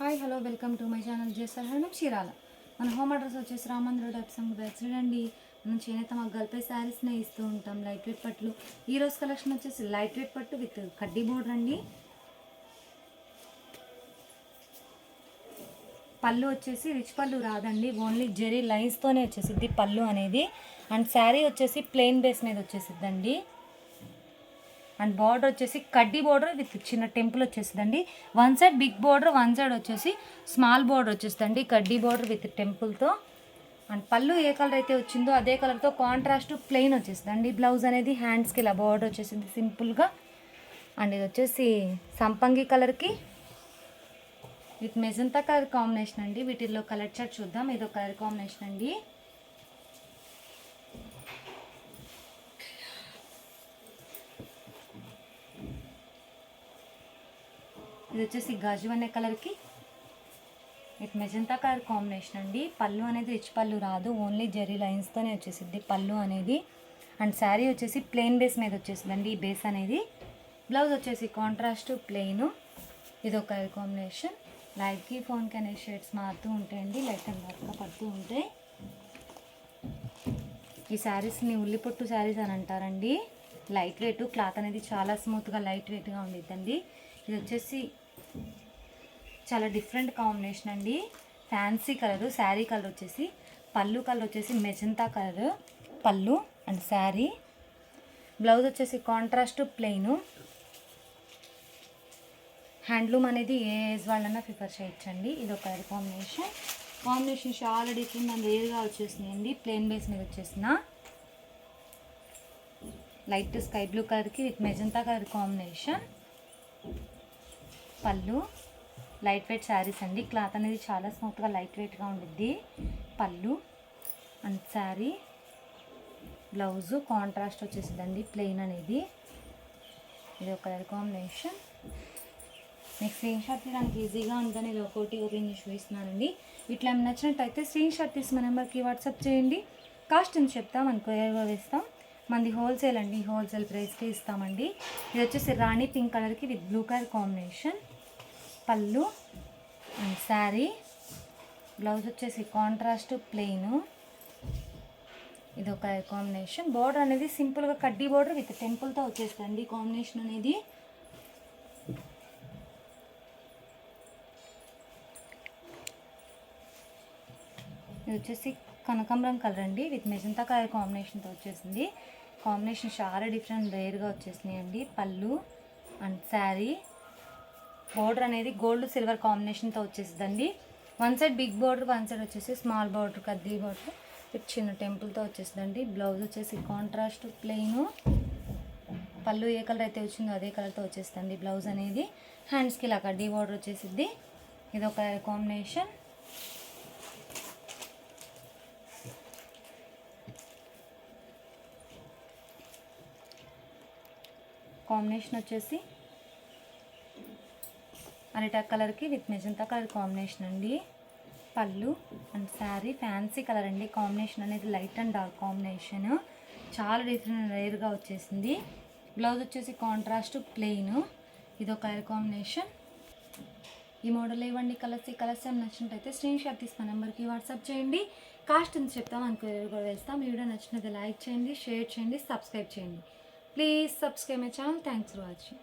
Hi hello welcome to my channel జేసహరణం చీరాల. మన home address వచ్చేసి రామంద్ర డబ్సంగ్ బ్యాక్సైడ్ అండి. మనం చేనేత మగ్గాలపై శారీస్నే ఇస్తూ ఉంటాం. లైట్ వెయిట్ పట్లు. ఈరోజు కలెక్షన్ వచ్చేసి లైట్ వెయిట్ పట్టు విత్ కడ్డీ బోర్డర్ అండి. పళ్ళు వచ్చేసి రిచ్ పళ్ళు రాదండి, ఓన్లీ జెరీ లైన్స్తోనే వచ్చేసిద్ది పళ్ళు అనేది. అండ్ శారీ వచ్చేసి ప్లెయిన్ బేస్ మీద వచ్చేసిద్దండి. అండ్ బార్డర్ వచ్చేసి కడ్డీ బార్డర్ విత్ చిన్న టెంపుల్ వచ్చేసిందండి. One side big border, one side వచ్చేసి స్మాల్ బార్డర్ వచ్చేసిందండి కడ్డీ బార్డర్ విత్ టెంపుల్తో. అండ్ పళ్ళు ఏ కలర్ అయితే వచ్చిందో అదే కలర్తో కాంట్రాస్ట్ ప్లెయిన్ వచ్చేసిందండి. బ్లౌజ్ అనేది హ్యాండ్స్కి ఇలా బార్డర్ వచ్చేసింది సింపుల్గా. అండ్ ఇది వచ్చేసి సంపంగి కలర్కి విత్ మెజంతా కలర్ కాంబినేషన్ అండి. వీటిల్లో కలర్ చార్ట్ చూద్దాం. ఇదో కలర్ కాంబినేషన్ అండి. ఇది వచ్చేసి గాజు అనే కలర్కి విత్ మెజంతా కలర్ కాంబినేషన్ అండి. పళ్ళు అనేది రిచ్ పళ్ళు రాదు, ఓన్లీ జెరీ లైన్స్తోనే వచ్చేసిద్ది పళ్ళు అనేది. అండ్ శారీ వచ్చేసి ప్లెయిన్ బేస్ మీద వచ్చేసిందండి ఈ బేస్ అనేది. బ్లౌజ్ వచ్చేసి కాంట్రాస్ట్ ప్లెయిన్. ఇది ఒక కలర్ కాంబినేషన్. లైట్కి ఫోన్కి అనే షేడ్స్ మారుతూ ఉంటాయండి, లైట్ అండ్ డార్క్గా పడుతూ ఉంటాయి. ఈ శారీస్ని ఉల్లిపొట్టు శారీస్ అని అంటారండి. లైట్ వెయిట్, క్లాత్ అనేది చాలా స్మూత్గా లైట్ వెయిట్గా ఉండిద్దండి. ఇది వచ్చేసి చాలా డిఫరెంట్ కాంబినేషన్ అండి. Fancy colour. శారీ కలర్ వచ్చేసి పళ్ళు కలర్ వచ్చేసి మెజంతా కలర్ పళ్ళు అండ్ శారీ. బ్లౌజ్ వచ్చేసి కాంట్రాస్ట్ ప్లెయిన్. హ్యాండ్లూమ్ అనేది ఏ ఏజ్ వాళ్ళన్నా ప్రిఫర్ చేయొచ్చండి. ఇది ఒక కలర్ కాంబినేషన్ చాలా డిఫరెంట్ అండ్ రేర్గా వచ్చేసినాయండి. ప్లెయిన్ బేస్ మీద వచ్చేసిన లైట్ స్కై బ్లూ కలర్కి విత్ మెజంతా కలర్ కాంబినేషన్. పళ్ళు లైట్ వెయిట్ శారీస్ అండి. క్లాత్ అనేది చాలా స్మూత్గా లైట్ వెయిట్గా ఉండిద్ది. పళ్ళు అండ్ శారీ. బ్లౌజు కాంట్రాస్ట్ వచ్చేసిందండి ప్లెయిన్ అనేది. ఇది ఒక colour combination. Next screen shot తీయడానికి ఈజీగా ఉందని ఇది ఒకటి ఓపెన్ చేసి చూపిస్తున్నానండి. ఇట్లా నచ్చినట్టయితే స్క్రీన్ షాట్ తీసి మా నెంబర్కి వాట్సాప్ చేయండి. కాస్ట్ ఎంత చెప్తాం అనుకో వేస్తాం. మనది హోల్సేల్ అండి, హోల్సేల్ ప్రైస్కి ఇస్తామండి. ఇది వచ్చేసి రాణి పింక్ కలర్కి విత్ బ్లూ కలర్ కాంబినేషన్. పళ్ళు అండ్ శారీ. బ్లౌజ్ వచ్చేసి కాంట్రాస్ట్ ప్లెయిన్. ఇది ఒక కాంబినేషన్. బార్డర్ అనేది సింపుల్గా కడ్డీ బార్డర్ విత్ టెంపుల్తో వచ్చేస్తుంది కాంబినేషన్ అనేది. ఇది వచ్చేసి కనకాంబరం కలర్ అండి విత్ మెజంతా కలర్ కాంబినేషన్తో వచ్చేసింది. కాంబినేషన్ చాలా డిఫరెంట్ రేర్గా వచ్చేసినాయి అండి. పళ్ళు అండ్ శారీ. బోర్డర్ అనేది గోల్డ్ సిల్వర్ కాంబినేషన్తో వచ్చేసిందండి. One side big border, one side వచ్చేసి స్మాల్ బార్డర్ కద్దీ బార్డర్ విత్ చిన్న టెంపుల్తో వచ్చేసిందండి. బ్లౌజ్ వచ్చేసి కాంట్రాస్ట్ ప్లెయిన్. పళ్ళు ఏ కలర్ అయితే వచ్చిందో అదే కలర్తో వచ్చేసిందండి బ్లౌజ్ అనేది. హ్యాండ్స్కి ఇలా కడ్డీ బార్డర్ వచ్చేసిద్ది. ఇది ఒక కాంబినేషన్. కాంబినేషన్ వచ్చేసి అరిటా కలర్కి విత్ మెజంతా కలర్ కాంబినేషన్ అండి. పళ్ళు అండ్ శారీ. ఫ్యాన్సీ కలర్ అండి. కాంబినేషన్ అనేది లైట్ అండ్ డార్క్ కాంబినేషన్. చాలా డిఫరెంట్ రేర్గా వచ్చేసింది. బ్లౌజ్ వచ్చేసి కాంట్రాస్ట్ ప్లెయిన్. ఇది ఒక కలర్ కాంబినేషన్. ఈ మోడల్ ఇవ్వండి కలర్స్. ఈ కలర్స్ ఏమైనా నచ్చినట్టయితే స్క్రీన్ షాట్ తీసి మా నెంబర్కి వాట్సాప్ చేయండి. కాస్ట్ ఎంత చెప్తాం అనుకో కూడా వేస్తాం. ఈ వీడియో నచ్చినది లైక్ చేయండి, షేర్ చేయండి, సబ్స్క్రైబ్ చేయండి. Please subscribe my channel. Thanks for watching.